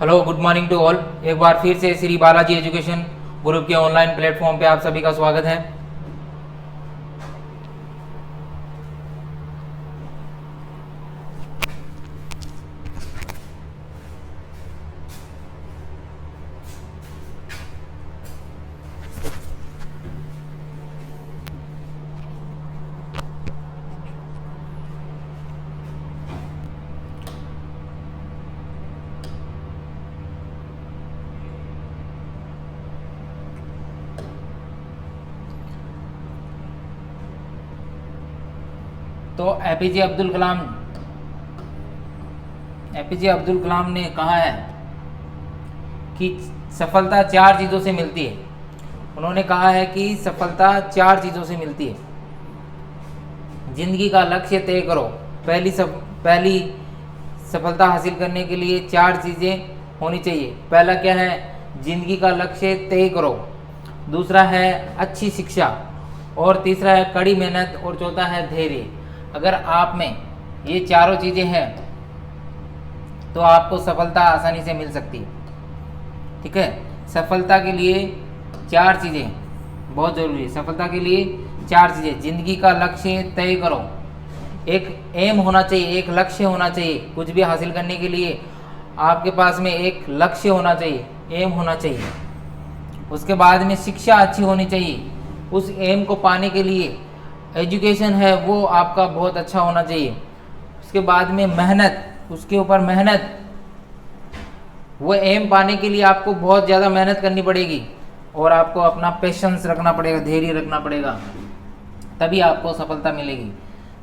Hello, good morning to all. एक बार फिर से श्री बालाजी एजुकेशन ग्रुप के ऑनलाइन प्लेटफॉर्म पे आप सभी का स्वागत है। तो एपीजे अब्दुल कलाम ने कहा है कि सफलता 4 चीज़ों से मिलती है। उन्होंने कहा है कि सफलता 4 चीज़ों से मिलती है। जिंदगी का लक्ष्य तय करो। पहली सफलता हासिल करने के लिए 4 चीज़ें होनी चाहिए। पहला क्या है? जिंदगी का लक्ष्य तय करो। दूसरा है अच्छी शिक्षा, और तीसरा है कड़ी मेहनत, और चौथा है धैर्य। अगर आप में ये चारों चीज़ें हैं तो आपको सफलता आसानी से मिल सकती है। ठीक है, सफलता के लिए 4 चीज़ें बहुत ज़रूरी है। सफलता के लिए 4 चीज़ें। जिंदगी का लक्ष्य तय करो। एक एम होना चाहिए, एक लक्ष्य होना चाहिए। कुछ भी हासिल करने के लिए आपके पास में एक लक्ष्य होना चाहिए, एम होना चाहिए। उसके बाद में शिक्षा अच्छी होनी चाहिए। उस एम को पाने के लिए एजुकेशन है वो आपका बहुत अच्छा होना चाहिए। उसके बाद में मेहनत, उसके ऊपर मेहनत, वो एम पाने के लिए आपको बहुत ज़्यादा मेहनत करनी पड़ेगी, और आपको अपना पेशेंस रखना पड़ेगा, धैर्य रखना पड़ेगा, तभी आपको सफलता मिलेगी।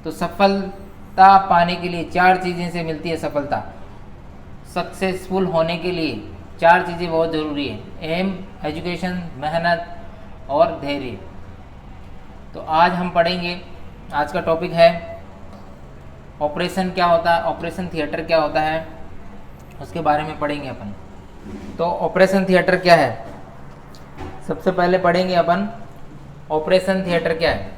तो सफलता पाने के लिए 4 चीज़ें से मिलती है सफलता। सक्सेसफुल होने के लिए 4 चीज़ें बहुत ज़रूरी है: एम, एजुकेशन, मेहनत और धैर्य। तो आज हम पढ़ेंगे, आज का टॉपिक है ऑपरेशन क्या होता है, ऑपरेशन थिएटर क्या होता है, उसके बारे में पढ़ेंगे अपन। तो ऑपरेशन थिएटर क्या है, सबसे पहले पढ़ेंगे अपन ऑपरेशन थिएटर क्या है।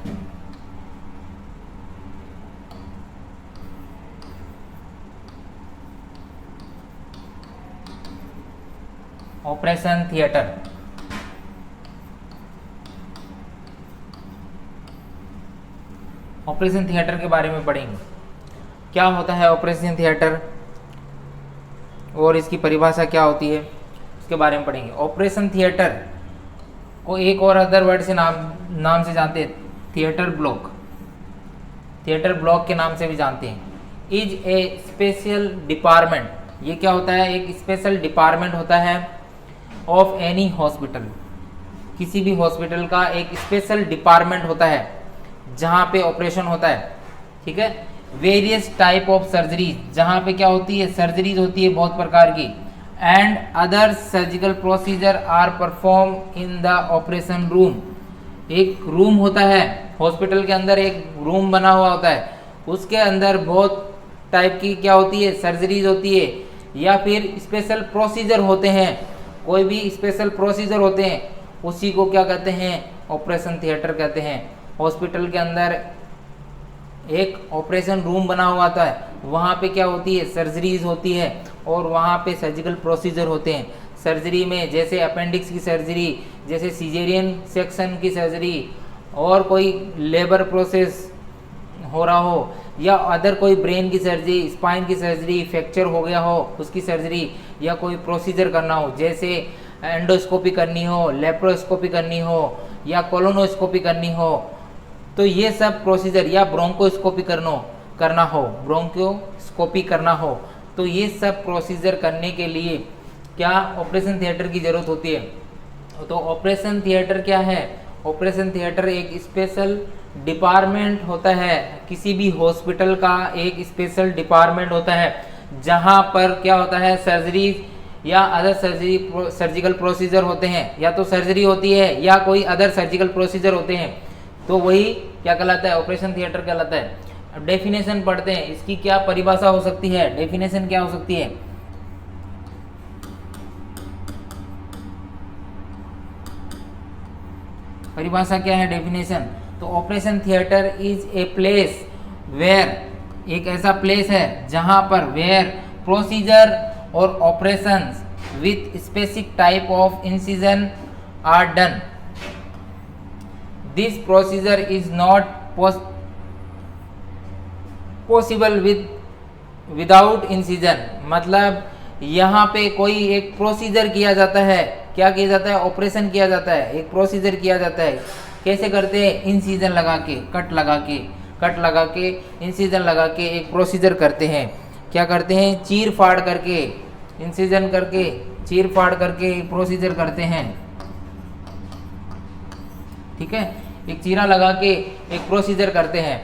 ऑपरेशन थिएटर, ऑपरेशन थिएटर के बारे में पढ़ेंगे। क्या होता है ऑपरेशन थिएटर और इसकी परिभाषा क्या होती है, उसके बारे में पढ़ेंगे। ऑपरेशन थिएटर को एक और अदर वर्ड से नाम से जानते हैं, थिएटर ब्लॉक। थिएटर ब्लॉक के नाम से भी जानते हैं। इज ए स्पेशल डिपार्टमेंट, ये क्या होता है? एक स्पेशल डिपार्टमेंट होता है ऑफ एनी हॉस्पिटल। किसी भी हॉस्पिटल का एक स्पेशल डिपार्टमेंट होता है जहाँ पे ऑपरेशन होता है। ठीक है, वेरियस टाइप ऑफ सर्जरीज, जहाँ पे क्या होती है? सर्जरीज होती है बहुत प्रकार की। And other surgical procedure are perform in the operation room. एक रूम होता है हॉस्पिटल के अंदर, एक रूम बना हुआ होता है, उसके अंदर बहुत टाइप की क्या होती है? सर्जरीज होती है, या फिर स्पेशल प्रोसीजर होते हैं। कोई भी स्पेशल प्रोसीजर होते हैं, उसी को क्या कहते हैं? ऑपरेशन थिएटर कहते हैं। हॉस्पिटल के अंदर एक ऑपरेशन रूम बना हुआ था, वहाँ पे क्या होती है? सर्जरीज होती है, और वहाँ पे सर्जिकल प्रोसीजर होते हैं। सर्जरी में जैसे अपेंडिक्स की सर्जरी, जैसे सीजेरियन सेक्शन की सर्जरी, और कोई लेबर प्रोसेस हो रहा हो, या अदर कोई ब्रेन की सर्जरी, स्पाइन की सर्जरी, फ्रैक्चर हो गया हो उसकी सर्जरी, या कोई प्रोसीजर करना हो, जैसे एंडोस्कोपी करनी हो, लेप्रोस्कोपी करनी हो, या कोलोनोस्कोपी करनी हो, तो ये सब प्रोसीजर, या ब्रोंकोस्कोपी करना हो, ब्रोंकोस्कोपी करना हो, तो ये सब प्रोसीजर करने के लिए क्या ऑपरेशन थिएटर की ज़रूरत होती है। तो ऑपरेशन थिएटर क्या है? ऑपरेशन थिएटर एक स्पेशल डिपार्टमेंट होता है, किसी भी हॉस्पिटल का एक स्पेशल डिपार्टमेंट होता है, जहाँ पर क्या होता है? सर्जरी या अदर सर्जिकल प्रोसीजर होते हैं, या तो सर्जरी होती है या कोई अदर सर्जिकल प्रोसीजर होते हैं, तो वही क्या कहलाता है? ऑपरेशन थिएटर कहलाता है। अब डेफिनेशन पढ़ते हैं, इसकी क्या परिभाषा हो सकती है, डेफिनेशन क्या हो सकती है। परिभाषा क्या है, डेफिनेशन? तो operation theatre is a place where, एक ऐसा प्लेस है जहां पर वेयर प्रोसीजर और operations with specific type of incision are done. This procedure is not possible without incision. मतलब यहाँ पे कोई एक प्रोसीजर किया जाता है, क्या किया जाता है, ऑपरेशन किया जाता है, एक प्रोसीजर किया जाता है। कैसे करते हैं, इंसिजन लगा के, कट लगा के इंसिजन लगा के एक प्रोसीजर करते हैं। क्या करते हैं, चीर फाड़ करके, इंसिजन करके चीर फाड़ करके प्रोसीजर करते हैं। ठीक है, एक चीरा लगा के एक प्रोसीजर करते हैं,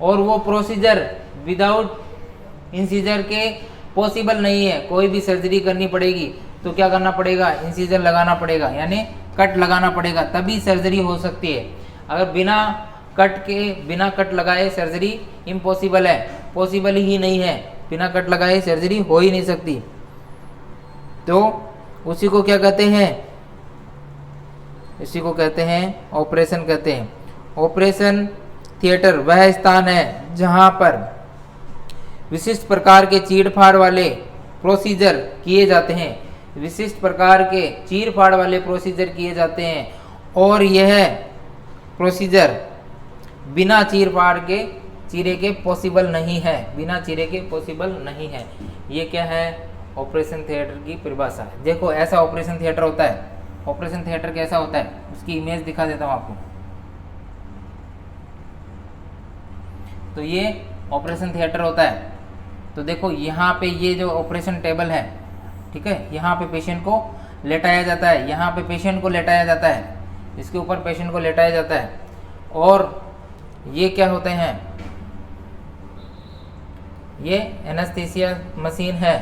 और वो प्रोसीजर विदाउट इंसिजर के पॉसिबल नहीं है। कोई भी सर्जरी करनी पड़ेगी तो क्या करना पड़ेगा, इंसिजन लगाना पड़ेगा, यानी कट लगाना पड़ेगा, तभी सर्जरी हो सकती है। अगर बिना कट लगाए सर्जरी इम्पॉसिबल है, पॉसिबल ही नहीं है, बिना कट लगाए सर्जरी हो ही नहीं सकती। तो उसी को क्या कहते हैं, इसी को कहते हैं ऑपरेशन कहते हैं। ऑपरेशन थिएटर वह स्थान है जहां पर विशिष्ट प्रकार के चीड़-फाड़ वाले प्रोसीजर किए जाते हैं, विशिष्ट प्रकार के चीड़-फाड़ वाले प्रोसीजर किए जाते हैं, और यह प्रोसीजर बिना चीड़-फाड़ के चीरे के पॉसिबल नहीं है, बिना चीरे के पॉसिबल नहीं है। ये क्या है, ऑपरेशन थिएटर की परिभाषा है। देखो ऐसा ऑपरेशन थिएटर होता है। ऑपरेशन थिएटर कैसा होता है, उसकी इमेज दिखा देता हूँ आपको। तो ये ऑपरेशन थिएटर होता है। तो देखो यहाँ पे ये जो ऑपरेशन टेबल है, ठीक है, यहाँ पे पेशेंट को लेटाया जाता है, यहाँ पे पेशेंट को लेटाया जाता है, इसके ऊपर पेशेंट को लेटाया जाता है। और ये क्या होते हैं, ये एनेस्थीसिया मशीन है,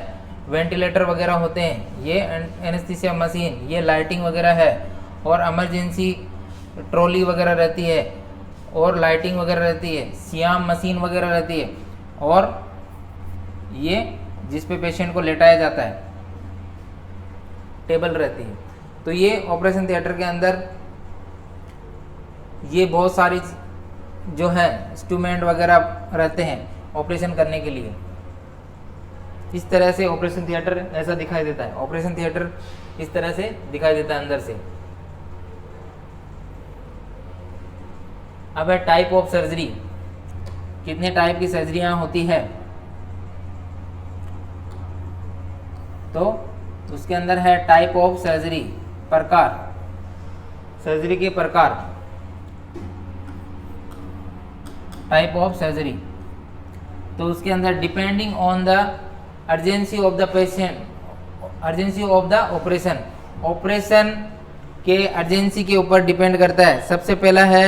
वेंटिलेटर वगैरह होते हैं, ये एनेस्थीसिया मशीन, ये लाइटिंग वगैरह है, और इमरजेंसी ट्रॉली वगैरह रहती है, और लाइटिंग वगैरह रहती है, सियाम मशीन वगैरह रहती है, और ये जिस पे पेशेंट को लेटाया जाता है टेबल रहती है। तो ये ऑपरेशन थिएटर के अंदर ये बहुत सारी जो है इंस्ट्रूमेंट वगैरह रहते हैं ऑपरेशन करने के लिए। इस तरह से ऑपरेशन थिएटर ऐसा दिखाई देता है। ऑपरेशन थिएटर इस तरह से दिखाई देता है अंदर से। अब है टाइप ऑफ सर्जरी, कितने टाइप की सर्जरियां होती है, तो उसके अंदर है टाइप ऑफ सर्जरी, प्रकार, सर्जरी के प्रकार, टाइप ऑफ सर्जरी। तो उसके अंदर depending on the urgency of the patient, urgency of the operation, operation के अर्जेंसी के ऊपर डिपेंड करता है। सबसे पहला है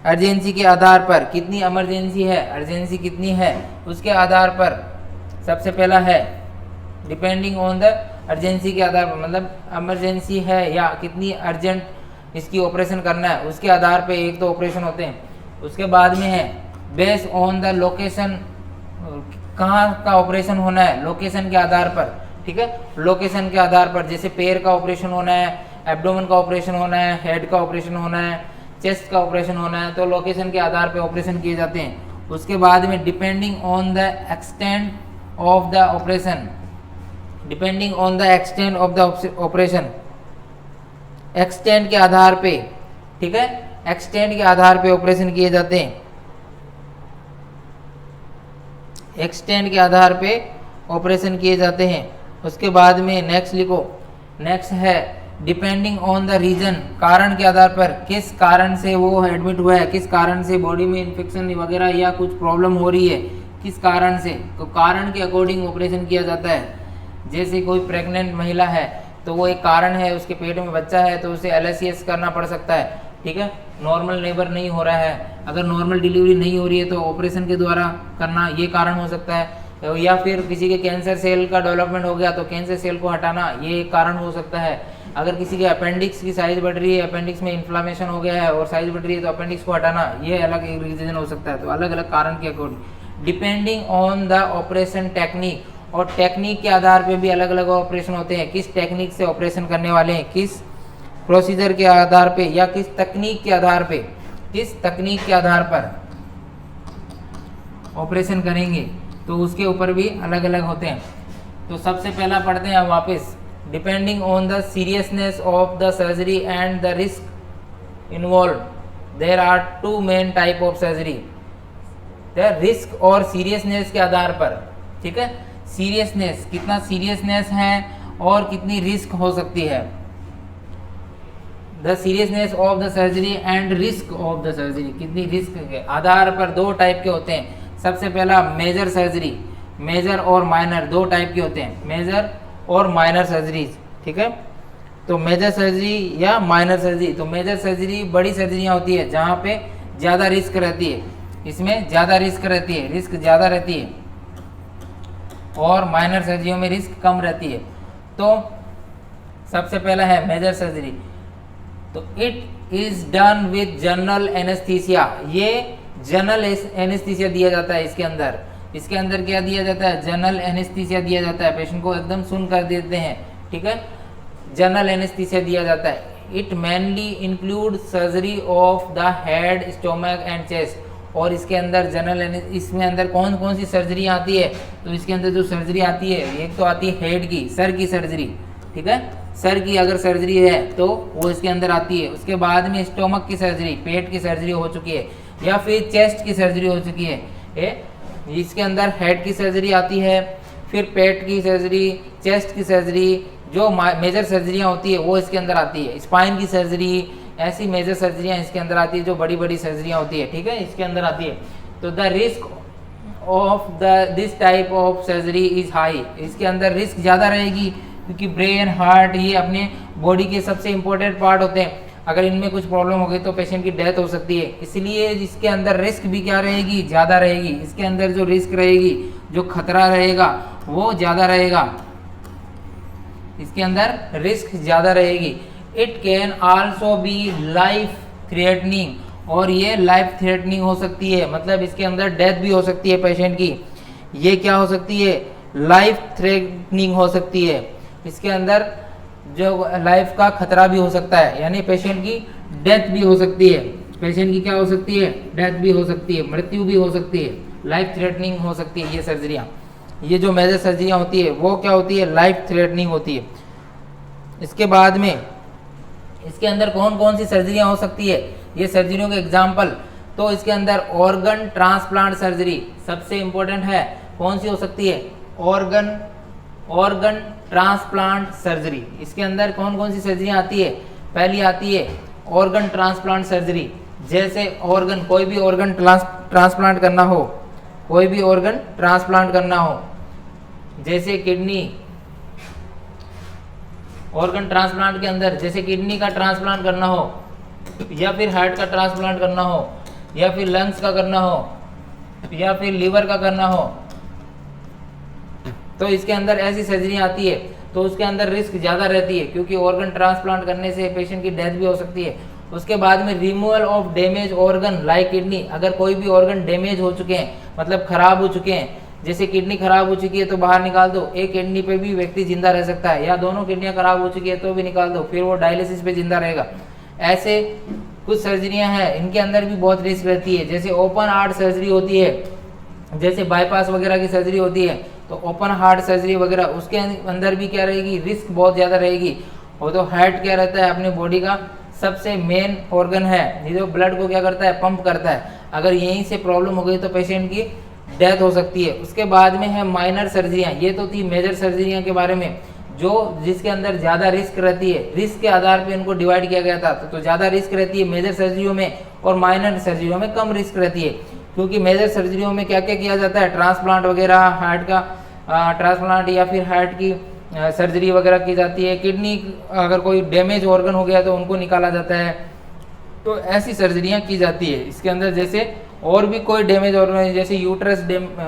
अर्जेंसी के आधार पर, कितनी इमरजेंसी है, अर्जेंसी कितनी है, उसके आधार पर सबसे पहला है डिपेंडिंग ऑन द अर्जेंसी के आधार पर, मतलब इमरजेंसी है या कितनी अर्जेंट इसकी ऑपरेशन करना है, उसके आधार पे एक तो ऑपरेशन होते हैं। उसके बाद में है बेस्ड ऑन द लोकेशन, कहाँ का ऑपरेशन होना है, लोकेशन के आधार पर, ठीक है, लोकेशन के आधार पर, जैसे पैर का ऑपरेशन होना है, एब्डोमेन का ऑपरेशन होना है, हेड का ऑपरेशन होना है, चेस्ट का ऑपरेशन होना है, तो लोकेशन के आधार पर ऑपरेशन किए जाते हैं। उसके बाद में depending on the extent of the operation, depending on the extent of the operation, extent के आधार पे, ठीक है, एक्सटेंट के आधार पे ऑपरेशन किए जाते हैं, एक्सटेंट के आधार पे ऑपरेशन किए जाते हैं। उसके बाद में नेक्स्ट लिखो, नेक्स्ट है डिपेंडिंग ऑन द रीजन, कारण के आधार पर, किस कारण से वो एडमिट हुआ है, किस कारण से बॉडी में इन्फेक्शन वगैरह या कुछ प्रॉब्लम हो रही है, किस कारण से, तो कारण के अकॉर्डिंग ऑपरेशन किया जाता है। जैसे कोई प्रेग्नेंट महिला है तो वो एक कारण है, उसके पेट में बच्चा है तो उसे LSCS करना पड़ सकता है, ठीक है, नॉर्मल लेबर नहीं हो रहा है, अगर नॉर्मल डिलीवरी नहीं हो रही है तो ऑपरेशन के द्वारा करना ये कारण हो सकता है। या फिर किसी के कैंसर सेल का डेवलपमेंट हो गया तो कैंसर सेल को हटाना ये एक कारण हो सकता है। अगर किसी के अपेंडिक्स की साइज बढ़ रही है, अपेंडिक्स में इन्फ्लामेशन हो गया है और साइज बढ़ रही है तो अपेंडिक्स को हटाना ये अलग एक रीजन हो सकता है। तो अलग अलग कारण के according depending on the operation technique, और टेक्निक के आधार पे भी अलग अलग ऑपरेशन होते हैं, किस टेक्निक से ऑपरेशन करने वाले हैं, किस प्रोसीजर के आधार पे या किस तकनीक के आधार पे, किस तकनीक के आधार पर ऑपरेशन करेंगे, तो उसके ऊपर भी अलग अलग होते हैं। तो सबसे पहला पढ़ते हैं वापस depending on the seriousness of the surgery and the risk involve there are two main type of surgery. Risk और सीरियसनेस के आधार पर, ठीक है, सीरियसनेस, कितना सीरियसनेस है और कितनी रिस्क हो सकती है। The seriousness of the surgery and risk of the surgery, कितनी रिस्क के आधार पर दो टाइप के होते हैं। सबसे पहला मेजर सर्जरी, मेजर और माइनर दो टाइप के होते हैं, मेजर और माइनर सर्जरीज, ठीक है। तो मेजर सर्जरी या माइनर सर्जरी, तो मेजर सर्जरी बड़ी सर्जरियाँ होती है जहाँ पे ज़्यादा रिस्क रहती है, इसमें ज़्यादा रिस्क रहती है, रिस्क ज़्यादा रहती है, और माइनर सर्जरियों में रिस्क कम रहती है। तो सबसे पहला है मेजर सर्जरी, तो it is done with general anaesthesia, ये जनरल एनेस्थीसिया दिया जाता है इसके अंदर क्या दिया जाता है, जनरल एनेस्थीसिया दिया जाता है, पेशेंट को एकदम सुन कर देते हैं, ठीक है, जनरल एनेस्थीसिया दिया जाता है। It mainly include surgery of the head, stomach and chest, और इसके अंदर जनरल, इसमें अंदर कौन कौन सी सर्जरी आती है, तो इसके अंदर जो सर्जरी आती है, एक तो आती है हेड की, सर की सर्जरी, ठीक है, सर की अगर सर्जरी है तो वो इसके अंदर आती है। उसके बाद में स्टोमक की सर्जरी, पेट की सर्जरी हो चुकी है, या फिर चेस्ट की सर्जरी हो चुकी है, इसके अंदर हेड की सर्जरी आती है, फिर पेट की सर्जरी, चेस्ट की सर्जरी, जो मेजर सर्जरियाँ होती है वो इसके अंदर आती है, स्पाइन की सर्जरी, ऐसी मेजर सर्जरियाँ इसके अंदर आती है, जो बड़ी बड़ी सर्जरियाँ होती है, ठीक है, इसके अंदर आती है। तो the risk of this type of surgery is high, इसके अंदर रिस्क ज़्यादा रहेगी, क्योंकि ब्रेन, हार्ट, ये अपने बॉडी के सबसे इम्पोर्टेंट पार्ट होते हैं, अगर इनमें कुछ प्रॉब्लम हो गई तो पेशेंट की डेथ हो सकती है, इसलिए इसके अंदर रिस्क भी क्या रहेगी, ज़्यादा रहेगी, इसके अंदर जो रिस्क रहेगी, जो खतरा रहेगा वो ज़्यादा रहेगा, इसके अंदर रिस्क ज़्यादा रहेगी। It can also be life threatening, और ये लाइफ थ्रेटनिंग हो सकती है, मतलब इसके अंदर डेथ भी हो सकती है पेशेंट की, ये क्या हो सकती है, लाइफ थ्रेटनिंग हो सकती है, इसके अंदर जो लाइफ का खतरा भी हो सकता है, यानी पेशेंट की डेथ भी हो सकती है, पेशेंट की क्या हो सकती है, डेथ भी हो सकती है, मृत्यु भी हो सकती है, लाइफ थ्रेटनिंग हो सकती है। ये सर्जरियाँ, ये जो मेजर सर्जरियाँ होती है वो क्या होती है, लाइफ थ्रेटनिंग होती है। इसके बाद में इसके अंदर कौन कौन सी सर्जरियाँ हो सकती है, ये सर्जरियों के एग्जाम्पल, तो इसके अंदर ऑर्गन ट्रांसप्लांट सर्जरी सबसे इम्पोर्टेंट है, कौन सी हो सकती है, ऑर्गन ट्रांसप्लांट सर्जरी। इसके अंदर कौन कौन सी सर्जरियाँ आती है, पहली आती है ऑर्गन ट्रांसप्लांट सर्जरी, जैसे ऑर्गन, कोई भी ऑर्गन ट्रांसप्लांट करना हो, कोई भी ऑर्गन ट्रांसप्लांट करना हो, जैसे किडनी, ऑर्गन ट्रांसप्लांट के अंदर जैसे किडनी का ट्रांसप्लांट करना हो, या फिर हार्ट का ट्रांसप्लांट करना हो, या फिर लंग्स का करना हो, या फिर लीवर का करना हो, तो इसके अंदर ऐसी सर्जरी आती है, तो उसके अंदर रिस्क ज़्यादा रहती है, क्योंकि ऑर्गन ट्रांसप्लांट करने से पेशेंट की डेथ भी हो सकती है। उसके बाद में removal of damage organ like kidney, अगर कोई भी ऑर्गन डैमेज हो चुके हैं, मतलब खराब हो चुके हैं, जैसे किडनी खराब हो चुकी है तो बाहर निकाल दो, एक किडनी पे भी व्यक्ति जिंदा रह सकता है, या दोनों किडनियाँ खराब हो चुकी है तो भी निकाल दो, फिर वो डायलिसिस पे जिंदा रहेगा। ऐसे कुछ सर्जरियाँ हैं, इनके अंदर भी बहुत रिस्क रहती है, जैसे ओपन हार्ट सर्जरी होती है, जैसे बाईपास वगैरह की सर्जरी होती है, तो ओपन हार्ट सर्जरी वगैरह, उसके अंदर भी क्या रहेगी, रिस्क बहुत ज़्यादा रहेगी। और तो हार्ट क्या रहता है, अपने बॉडी का सबसे मेन ऑर्गन है, ये जो ब्लड को क्या करता है, पंप करता है, अगर यहीं से प्रॉब्लम हो गई तो पेशेंट की डेथ हो सकती है। उसके बाद में है माइनर सर्जरियाँ, ये तो थी मेजर सर्जरियाँ के बारे में, जो जिसके अंदर ज़्यादा रिस्क रहती है, रिस्क के आधार पे इनको डिवाइड किया गया था, तो ज़्यादा रिस्क रहती है मेजर सर्जरियों में, और माइनर सर्जरियों में कम रिस्क रहती है, क्योंकि मेजर सर्जरियों में क्या क्या किया जाता है, ट्रांसप्लांट वगैरह, हार्ट का ट्रांसप्लांट या फिर हार्ट की सर्जरी वगैरह की जाती है, किडनी अगर कोई डैमेज ऑर्गन हो गया तो उनको निकाला जाता है, तो ऐसी सर्जरियाँ की जाती है इसके अंदर। जैसे और भी कोई डैमेज ऑर्गन, जैसे यूट्रस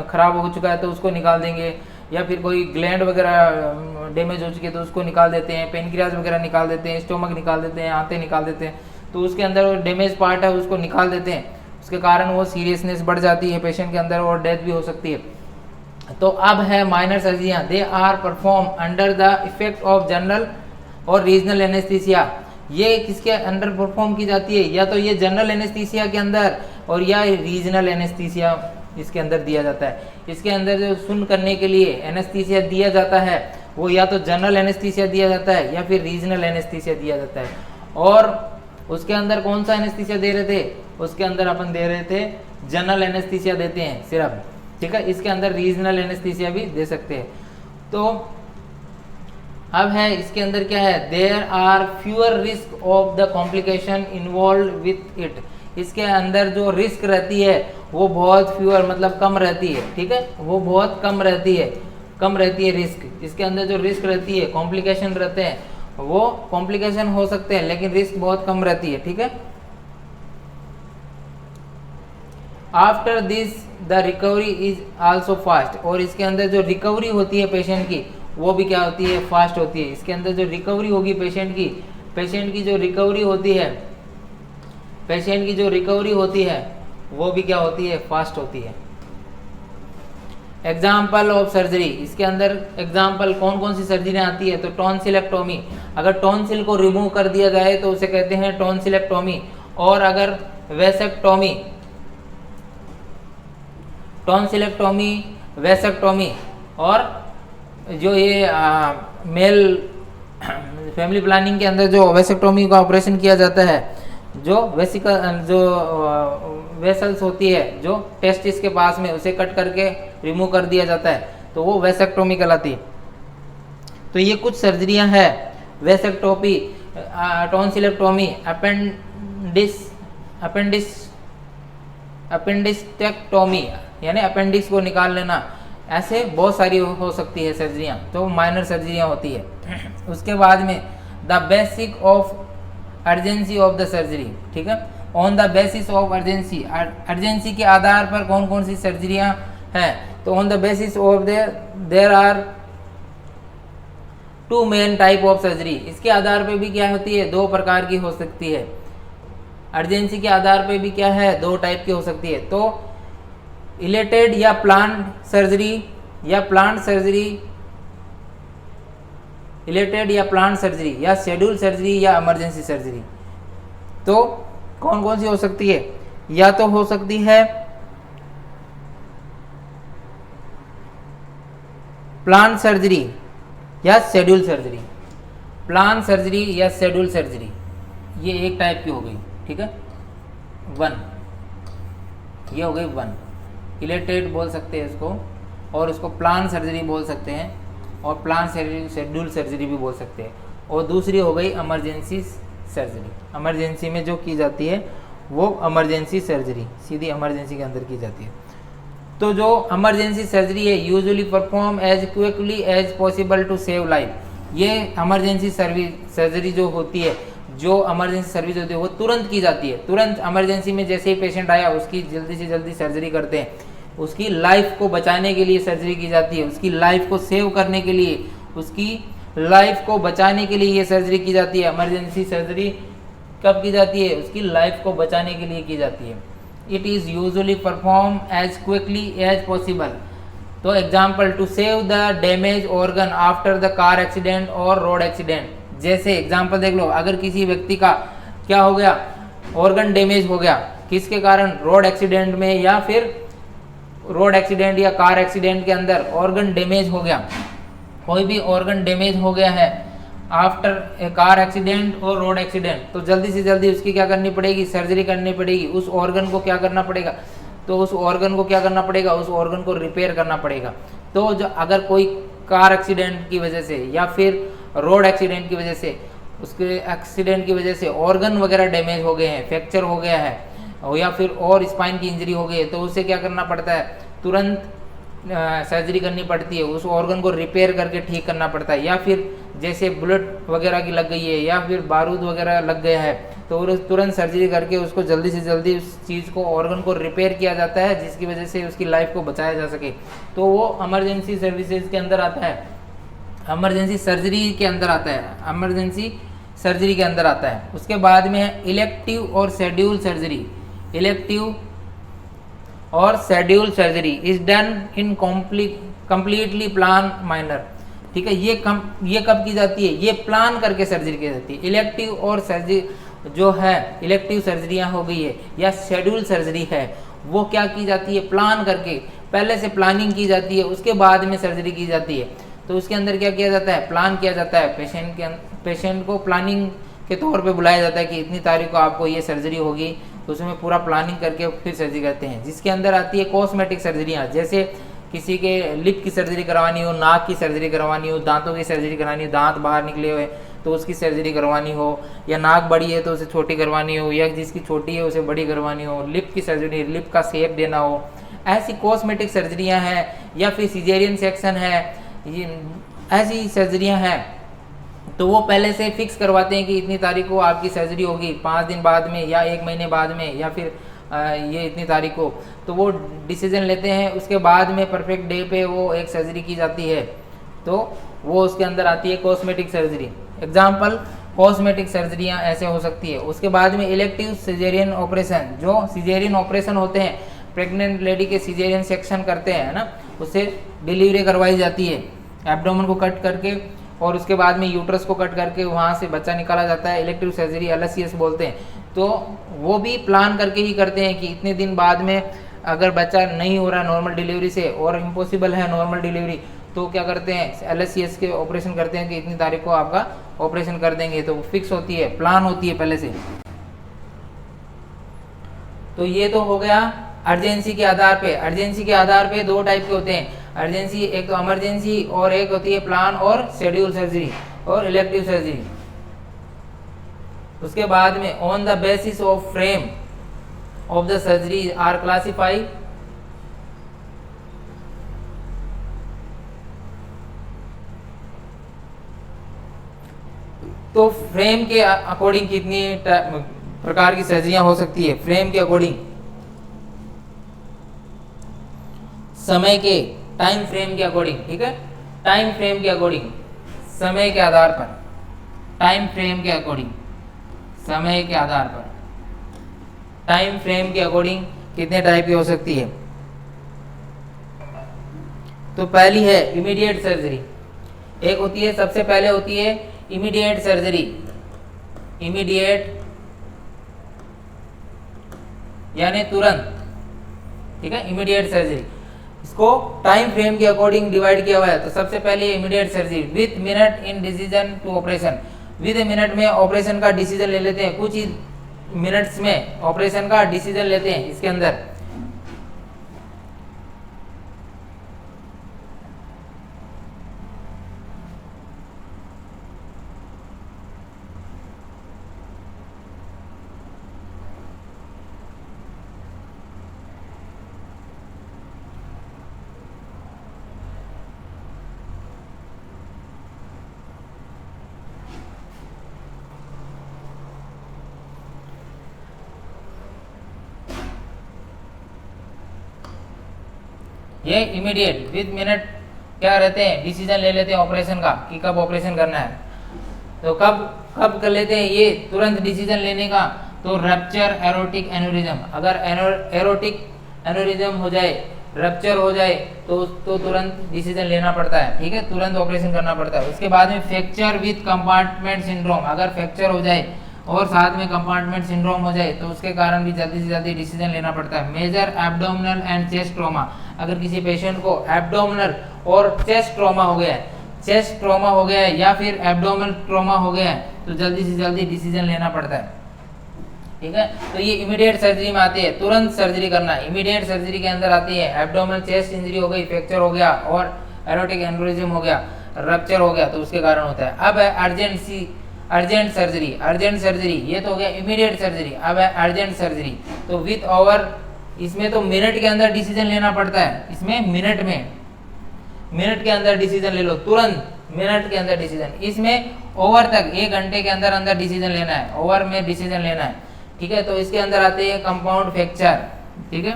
खराब हो चुका है तो उसको निकाल देंगे, या फिर कोई ग्लैंड वगैरह डैमेज हो चुकी है तो उसको निकाल देते हैं, पेनक्रियाज वगैरह निकाल देते हैं, स्टोमक निकाल देते हैं, आंतें निकाल देते हैं, तो उसके अंदर डैमेज पार्ट है उसको निकाल देते हैं, उसके कारण वो सीरियसनेस बढ़ जाती है पेशेंट के अंदर और डेथ भी हो सकती है। तो अब है माइनर सर्जरियाँ, they are perform under the effect of general और रीजनल एनेस्थीसिया। ये किसके अंडर परफॉर्म की जाती है, या तो ये जनरल एनेस्थीसिया के अंदर, और या रीजनल एनेस्थीसिया इसके अंदर दिया जाता है। इसके अंदर जो सुन करने के लिए एनेस्थीसिया दिया जाता है वो या तो जनरल एनेस्थीसिया दिया जाता है या फिर रीजनल एनेस्थीसिया दिया जाता है। और उसके अंदर कौन सा एनेस्थीसिया दे रहे थे, उसके अंदर अपन दे रहे थे जनरल एनेस्थीसिया देते हैं सिर्फ, ठीक है। इसके अंदर रीजनल एनेस्थीसिया भी दे सकते हैं। तो अब है इसके अंदर क्या है, there are fewer risk of the complication involve with it. इसके अंदर जो रिस्क रहती है वो बहुत फ्यूअर मतलब कम रहती है, ठीक है, वो बहुत कम रहती है रिस्क। इसके अंदर जो रिस्क रहती है, कॉम्प्लिकेशन रहते हैं, वो कॉम्प्लिकेशन हो सकते हैं लेकिन रिस्क बहुत कम रहती है, ठीक है। After this the recovery is also fast. और इसके अंदर जो रिकवरी होती है पेशेंट की वो भी क्या होती है, फास्ट होती है। इसके अंदर जो रिकवरी होगी पेशेंट की जो रिकवरी होती है, पेशेंट की जो रिकवरी होती है वो भी क्या होती है, फास्ट होती है। एग्जाम्पल ऑफ सर्जरी, इसके अंदर एग्जाम्पल कौन कौन सी सर्जरी आती है, तो टॉन्सिलेक्टोमी। अगर टॉन्सिल को रिमूव कर दिया जाए तो उसे कहते हैं टॉन्सिलेक्टोमी। और अगर वेसेक्टोमी, टॉन्सिलेक्टोमी, वेसेक्टोमी, और जो ये मेल फैमिली प्लानिंग के अंदर जो वेसेक्टोमी का ऑपरेशन किया जाता है, जो वेसल्स होती है जो टेस्टिस के पास में, उसे कट करके रिमूव कर दिया जाता है, तो वो वेसेक्टोमी कहलाती है। तो ये कुछ सर्जरियां हैं, वेसेक्टोमी, टॉन्सिलेक्टोमी, अपेंडिस्टेक्टोमी यानी अपेंडिक्स को निकाल लेना, ऐसे बहुत सारी हो सकती है सर्जरियां, तो माइनर सर्जरियां होती है। उसके बाद में the basic of urgency of the surgery, ठीक है। On the basis of urgency, urgency के आधार पर कौन कौन सी सर्जरियां हैं, तो on the basis of there are two main type of surgery. इसके आधार पे भी क्या होती है, दो प्रकार की हो सकती है। अर्जेंसी के आधार पे भी क्या है, दो टाइप की हो सकती है। तो इलेटेड या प्लान्ड सर्जरी, इलेटेड या प्लान्ड सर्जरी, या शेड्यूल सर्जरी, या इमरजेंसी सर्जरी। तो कौन कौन सी हो सकती है, या तो हो सकती है प्लान सर्जरी या शेड्यूल सर्जरी। प्लान सर्जरी या शेड्यूल सर्जरी, ये एक टाइप की हो गई, ठीक है, वन, ये हो गई वन। इलेटेड बोल सकते हैं इसको, और इसको प्लान सर्जरी बोल सकते हैं, और प्लान सर्जरी शेड्यूल सर्जरी भी बोल सकते हैं। और दूसरी हो गई इमरजेंसी सर्जरी। इमरजेंसी में जो की जाती है वो इमरजेंसी सर्जरी सीधी इमरजेंसी के अंदर की जाती है। तो जो इमरजेंसी सर्जरी है usually perform as quickly as possible to save life. ये इमरजेंसी सर्जरी जो होती है, जो इमरजेंसी सर्विस होती है वो तुरंत की जाती है। तुरंत इमरजेंसी में जैसे ही पेशेंट आया उसकी जल्दी से जल्दी सर्जरी करते हैं, उसकी लाइफ को बचाने के लिए सर्जरी की जाती है, उसकी लाइफ को सेव करने के लिए, उसकी लाइफ को बचाने के लिए ये सर्जरी की जाती है। इमरजेंसी सर्जरी कब की जाती है, उसकी लाइफ को बचाने के लिए की जाती है। It is usually perform as quickly as possible. तो example, to save the damage organ after the car accident और रोड एक्सीडेंट। जैसे एग्जाम्पल देख लो, अगर किसी व्यक्ति का क्या हो गया, ऑर्गन डैमेज हो गया, किसके कारण, रोड एक्सीडेंट में, या फिर रोड एक्सीडेंट या कार एक्सीडेंट के अंदर ऑर्गन डैमेज हो गया, कोई भी ऑर्गन डैमेज हो गया है आफ्टर ए कार एक्सीडेंट और रोड एक्सीडेंट, तो जल्दी से जल्दी उसकी क्या करनी पड़ेगी, सर्जरी करनी पड़ेगी। उस ऑर्गन को क्या करना पड़ेगा, तो उस ऑर्गन को क्या करना पड़ेगा, उस ऑर्गन को रिपेयर करना पड़ेगा। तो जो अगर कोई कार एक्सीडेंट की वजह से या फिर रोड एक्सीडेंट की वजह से, उसके एक्सीडेंट की वजह से ऑर्गन वगैरह डैमेज हो गए हैं, फ्रैक्चर हो गया है, या फिर और स्पाइन की इंजरी हो गई है, तो उसे क्या करना पड़ता है, तुरंत सर्जरी करनी पड़ती है, उस ऑर्गन को रिपेयर करके ठीक करना पड़ता है। या फिर जैसे बुलेट वगैरह की लग गई है या फिर बारूद वगैरह लग गया है, तो तुरंत सर्जरी करके उसको जल्दी से जल्दी उस चीज़ को, ऑर्गन को रिपेयर किया जाता है, जिसकी वजह से उसकी लाइफ को बचाया जा सके। तो वो इमरजेंसी सर्विसेज के अंदर आता है, इमरजेंसी सर्जरी के अंदर आता है, इमरजेंसी सर्जरी के अंदर आता है। उसके बाद में है इलेक्टिव और शेड्यूल सर्जरी। इलेक्टिव और schedule surgery is done in completely plan minor. ठीक है, ये कब की जाती है, ये प्लान करके सर्जरी की जाती है। इलेक्टिव और सर्जरी जो है, इलेक्टिव सर्जरियां हो गई है या शेड्यूल सर्जरी है, वो क्या की जाती है, प्लान करके, पहले से प्लानिंग की जाती है, उसके बाद में सर्जरी की जाती है। तो उसके अंदर क्या किया जाता है, प्लान किया जाता है। पेशेंट को प्लानिंग के तौर पे बुलाया जाता है कि इतनी तारीख को आपको ये सर्जरी होगी, तो उसमें पूरा प्लानिंग करके फिर सर्जरी करते हैं। जिसके अंदर आती है कॉस्मेटिक सर्जरियाँ, जैसे किसी के लिप की सर्जरी करवानी हो, नाक की सर्जरी करवानी हो, दांतों की सर्जरी करवानी हो, दांत बाहर निकले हुए तो उसकी सर्जरी करवानी हो, या नाक बड़ी है तो उसे छोटी करवानी हो, या जिसकी छोटी है उसे बड़ी करवानी हो, लिप की सर्जरी, लिप का शेप देना हो, ऐसी कॉस्मेटिक सर्जरियां हैं, या फिर सिजेरियन सेक्शन है, ऐसी सर्जरियां हैं। तो वो पहले से फिक्स करवाते हैं कि इतनी तारीख को आपकी सर्जरी होगी, 5 दिन बाद में या 1 महीने बाद में, या फिर ये इतनी तारीख को, तो वो डिसीजन लेते हैं। उसके बाद में परफेक्ट डे पे वो एक सर्जरी की जाती है, तो वो उसके अंदर आती है कॉस्मेटिक सर्जरी। एग्जाम्पल, कॉस्मेटिक सर्जरियाँ ऐसे हो सकती है। उसके बाद में इलेक्टिव सिजेरियन ऑपरेशन, जो सिजेरियन ऑपरेशन होते हैं, प्रेग्नेंट लेडी के सिजेरियन सेक्शन करते हैं ना, उससे डिलीवरी करवाई जाती है, एब्डोमेन को कट करके और उसके बाद में यूट्रस को कट करके वहाँ से बच्चा निकाला जाता है, इलेक्टिव सर्जरी LSCS बोलते हैं। तो वो भी प्लान करके ही करते हैं कि इतने दिन बाद में अगर बच्चा नहीं हो रहा नॉर्मल डिलीवरी से और इम्पॉसिबल है नॉर्मल डिलीवरी, तो क्या करते हैं, LSCS के ऑपरेशन करते हैं कि इतनी तारीख को आपका ऑपरेशन कर देंगे। तो फिक्स होती है, प्लान होती है पहले से। तो ये तो हो गया अर्जेंसी के आधार पे। अर्जेंसी के आधार पे 2 टाइप के होते हैं अर्जेंसी, एक तो इमरजेंसी और एक होती है प्लान और शेड्यूल सर्जरी और इलेक्टिव सर्जरी। उसके बाद में on the basis of frame of the surgery are classified तो फ्रेम के अकॉर्डिंग कितनी प्रकार की सर्जरियां हो सकती है, फ्रेम के अकॉर्डिंग, समय के टाइम फ्रेम के अकॉर्डिंग, ठीक है, टाइम फ्रेम के अकॉर्डिंग, समय के आधार पर, टाइम फ्रेम के अकॉर्डिंग, समय के आधार पर, टाइम फ्रेम के अकॉर्डिंग कितने टाइप की हो सकती है। तो पहली है इमीडिएट सर्जरी। एक होती है, सबसे पहले होती है इमीडिएट सर्जरी। इमीडिएट यानी तुरंत, ठीक है, इमीडिएट सर्जरी। इसको टाइम फ्रेम के अकॉर्डिंग डिवाइड किया हुआ है। तो सबसे पहले immediate surgery with minute in decision to operation. With a minute में ऑपरेशन का डिसीजन ले लेते हैं, कुछ ही मिनट्स में ऑपरेशन का डिसीजन लेते हैं इसके अंदर। ये इमीडिएट विद मिनट क्या रहते हैं, डिसीजन ले लेते हैं ऑपरेशन का कि कब ऑपरेशन करना है। तो कब कर लेते हैं ये तुरंत डिसीजन लेने का, तो रप्चर एरोटिक एन्यूरिज्म, अगर एरोटिक एन्यूरिज्म हो जाए, रप्चर हो जाए तो तुरंत डिसीजन लेना पड़ता है, ठीक है, तुरंत ऑपरेशन करना पड़ता है। उसके बाद में फ्रैक्चर विद कंपार्टमेंट सिंड्रोम, अगर फ्रैक्चर हो जाए और साथ में कंपार्टमेंट सिंड्रोम हो जाए तो उसके कारण भी जल्दी से जल्दी डिसीजन लेना पड़ता है। Major abdominal and chest trauma, अगर किसी पेशेंट को एब्डोमिनल और चेस्ट ट्रॉमा हो गया है, चेस्ट ट्रॉमा हो गया है या फिर एब्डोमिनल ट्रॉमा हो गया है, तो जल्दी से जल्दी डिसीजन लेना पड़ता है, ठीक है। तो ये इमीडिएट सर्जरी में आती है, तुरंत सर्जरी करना। इमीडिएट सर्जरी के अंदर आती है एब्डोमिनल चेस्ट इंजरी हो गई, फ्रैक्चर हो गया और एरोटिक एन्यूरिज्म हो गया, रप्चर हो गया, तो उसके कारण होता है। अब है अर्जेंट सर्जरी। अर्जेंट सर्जरी ये तो हो गया इमीडिएट सर्जरी। अब है अर्जेंट सर्जरी, तो विथ ओवर, इसमें तो मिनट के अंदर डिसीजन लेना पड़ता है। इसमें मिनट के अंदर डिसीजन ले लो, तुरंत मिनट के अंदर डिसीजन। इसमें ओवर तक 1 घंटे के अंदर अंदर डिसीजन लेना है, ओवर में डिसीजन लेना है, ठीक है। तो इसके अंदर आते हैं कंपाउंड फ्रैक्चर, ठीक है,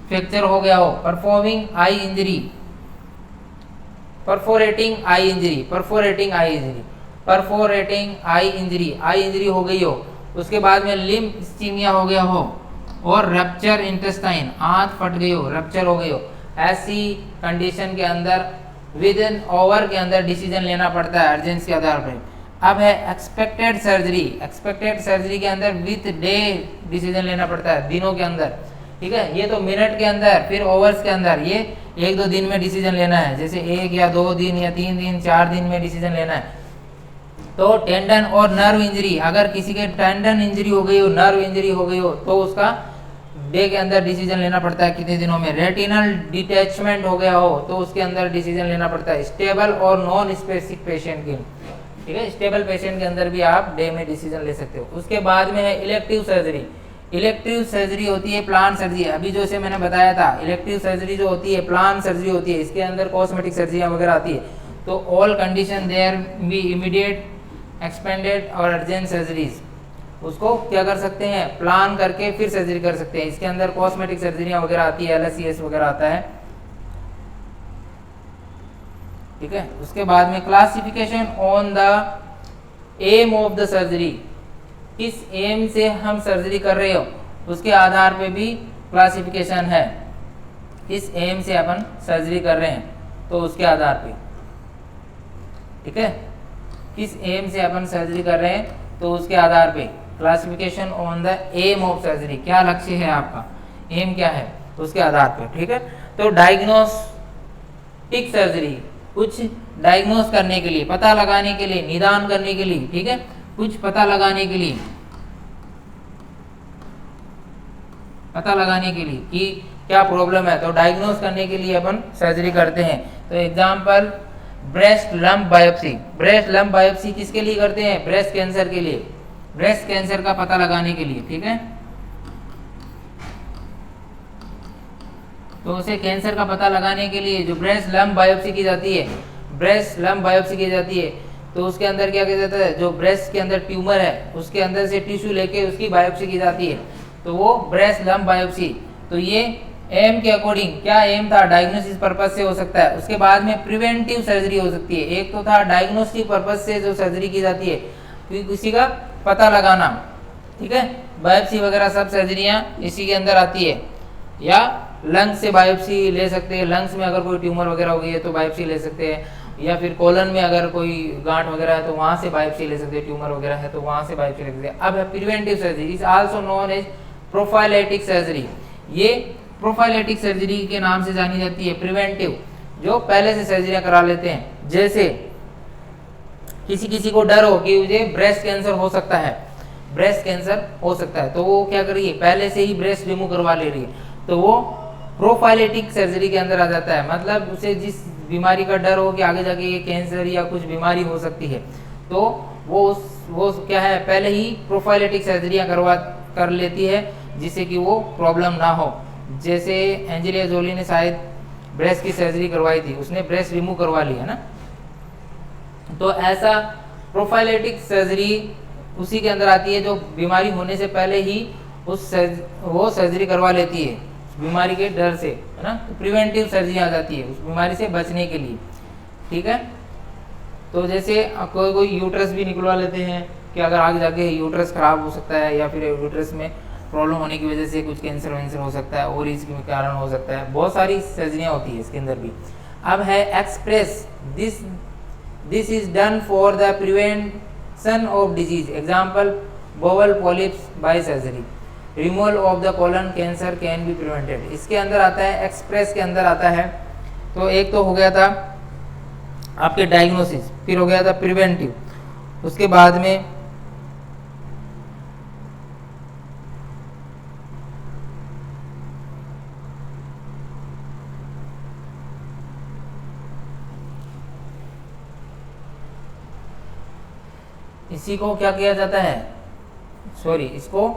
फ्रैक्चर हो गया हो, performing I injury, perforating I injury, perforating I injury, perforating I injury, I injury हो गई हो। उसके बाद में लिम्फ इस्कीमिया हो गया हो और रप्चर इंटेस्टाइन, आंत फट गई हो, रप्चर हो गई हो, ऐसी कंडीशन के अंदर विद इन ओवर के अंदर डिसीजन लेना पड़ता है अर्जेंसी के आधार पर। अब है एक्सपेक्टेड सर्जरी। एक्सपेक्टेड सर्जरी के अंदर विथ डे डिसीजन लेना पड़ता है, दिनों के अंदर, ठीक है, ये तो मिनट के अंदर, फिर ओवर्स के अंदर, ये 1-2 दिन में डिसीजन लेना है, जैसे 1 या 2 दिन या 3 दिन 4 दिन में डिसीजन लेना है। तो टेंडन और नर्व इंजरी, अगर किसी के टेंडन इंजरी हो गई हो, नर्व इंजरी हो गई हो, तो उसका डे के अंदर डिसीजन लेना पड़ता है कितने दिनों में। रेटिनल डिटैचमेंट हो गया हो तो उसके अंदर डिसीजन लेना पड़ता है। स्टेबल और नॉन स्पेसिफिक पेशेंट की, ठीक है, स्टेबल पेशेंट के अंदर भी आप डे में डिसीजन ले सकते हो। उसके बाद में है इलेक्टिव सर्जरी। इलेक्टिव सर्जरी होती है प्लान सर्जरी, अभी जो से मैंने बताया था, इलेक्टिव सर्जरी जो होती है प्लान सर्जरी होती है, इसके अंदर कॉस्मेटिक सर्जरियाँ वगैरह आती है। तो all condition there be immediate expanded और अर्जेंट सर्जरीज, उसको क्या कर सकते हैं, प्लान करके फिर सर्जरी कर सकते हैं। इसके अंदर कॉस्मेटिक सर्जरियाँ वगैरह आती है, LSCS वगैरह आता है, ठीक है। उसके बाद में classification on the aim of the surgery, किस एम से हम सर्जरी कर रहे हो उसके आधार पे भी क्लासिफिकेशन है। किस एम से अपन सर्जरी कर रहे हैं तो उसके आधार पे, ठीक है, किस एम से अपन सर्जरी कर रहे हैं तो उसके आधार पे classification on the aim of surgery, क्या लक्ष्य है आपका, एम क्या है उसके आधार पे, ठीक है। तो डायग्नोस्टिक सर्जरी, कुछ डायग्नोस करने के लिए, पता लगाने के लिए, निदान करने के लिए, ठीक है, कुछ पता लगाने के लिए, पता लगाने के लिए कि क्या प्रॉब्लम है, तो डायग्नोस करने के लिए अपन सर्जरी करते हैं। तो example breast lump biopsy. Breast lump biopsy किसके लिए करते हैं, ब्रेस्ट कैंसर के लिए, ब्रेस्ट कैंसर का पता लगाने के लिए, ठीक है। तो उसे कैंसर का पता लगाने के लिए जो ब्रेस्ट लंप बायोप्सी की जाती है, ब्रेस्ट लंप बायोप्सी की जाती है, तो उसके अंदर क्या किया जाता है, जो ब्रेस्ट के अंदर ट्यूमर है उसके अंदर से टिश्यू लेके उसकी बायोप्सी की जाती है, तो वो ब्रेस्ट लंप बायोप्सी। तो ये एम के अकॉर्डिंग क्या एम था, डायग्नोसिस पर्पज से हो सकता है। उसके बाद में प्रिवेंटिव सर्जरी हो सकती है। एक तो था डायग्नोस्टिक पर्पज से जो सर्जरी की जाती है, किसी का पता लगाना, ठीक है, बायोप्सी वगैरह सब सर्जरियाँ इसी के अंदर आती है। या लंग्स से बायोप्सी ले सकते हैं, लंग्स में अगर कोई ट्यूमर वगैरह हो गई है तो बायोप्सी ले सकते हैं, या फिर कोलन में अगर कोई गांठ वगैरह है तो वहाँ से बायोप्सी ले सकते हैं, ट्यूमर वगैरह है तो वहाँ से बायोप्सी ले सकते हैं। अब है preventive surgery, is also known as prophylactic surgery. ये प्रोफाइलेटिक सर्जरी के नाम से जानी जाती है, प्रिवेंटिव, जो पहले से सर्जरियाँ करा लेते हैं। जैसे किसी को डर हो कि मुझे ब्रेस्ट कैंसर हो सकता है, ब्रेस्ट कैंसर हो सकता है, तो वो क्या कर रही है, पहले से ही ब्रेस्ट रिमूव करवा ले रही है, तो वो प्रोफाइलेटिक सर्जरी के अंदर आ जाता है। मतलब उसे जिस बीमारी का डर हो कि आगे जाके ये कैंसर या कुछ बीमारी हो सकती है, तो वो क्या है, पहले ही प्रोफाइलेटिक सर्जरियाँ कर लेती है जिससे कि वो प्रॉब्लम ना हो। जैसे एंजेलिना जोली ने शायद ब्रेस्ट की सर्जरी करवाई थी, उसने ब्रेस्ट रिमूव करवा लिया ना, तो ऐसा प्रोफाइलेटिक सर्जरी उसी के अंदर आती है जो बीमारी होने से पहले ही वो सर्जरी करवा लेती है बीमारी के डर से, है ना। तो प्रिवेंटिव सर्जरी आ जाती है उस बीमारी से बचने के लिए, ठीक है। तो जैसे कोई यूट्रस भी निकलवा लेते हैं कि अगर आगे जाके यूट्रस खराब हो सकता है, या फिर यूट्रस में प्रॉब्लम होने की वजह से कुछ कैंसर वैंसर हो सकता है, और इसके कारण हो सकता है, बहुत सारी सर्जरियाँ होती है इसके अंदर भी। अब है express, this is done for the prevention of disease. Example bowel polyps by surgery, removal of the colon cancer can be prevented. इसके अंदर आता है, एक्सप्रेस के अंदर आता है। तो एक तो हो गया था आपके डायग्नोसिस, फिर हो गया था प्रिवेंटिव, उसके बाद में इसी को क्या किया जाता है, इसको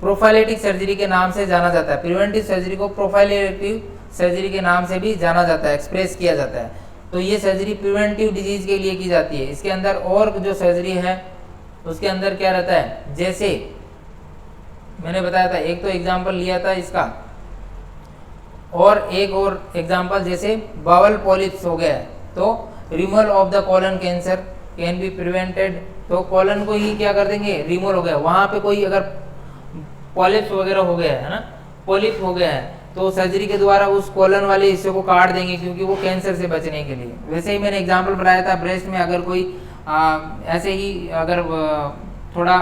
प्रोफाइलेटिक सर्जरी के नाम से जाना जाता है। प्रिवेंटिव सर्जरी को प्रोफाइलेटिव सर्जरी के नाम से भी जाना जाता है, एक्सप्रेस किया जाता है। तो ये सर्जरी प्रिवेंटिव डिजीज के लिए की जाती है। इसके अंदर और जो सर्जरी है उसके अंदर क्या रहता है, जैसे मैंने बताया था, एक तो एग्जाम्पल लिया था इसका, और एक और एग्जाम्पल जैसे बावल पॉलिप्स हो गया है, तो removal of the colon cancer can be prevented. तो कोलन को ही क्या कर देंगे, रिमूव हो गया, वहाँ पे कोई अगर पॉलिप्स वगैरह हो गया है ना, पॉलिप हो गया है, तो सर्जरी के द्वारा उस कोलन वाले हिस्से को काट देंगे, क्योंकि वो कैंसर से बचने के लिए। वैसे ही मैंने एग्जांपल बताया था, ब्रेस्ट में अगर कोई ऐसे ही अगर थोड़ा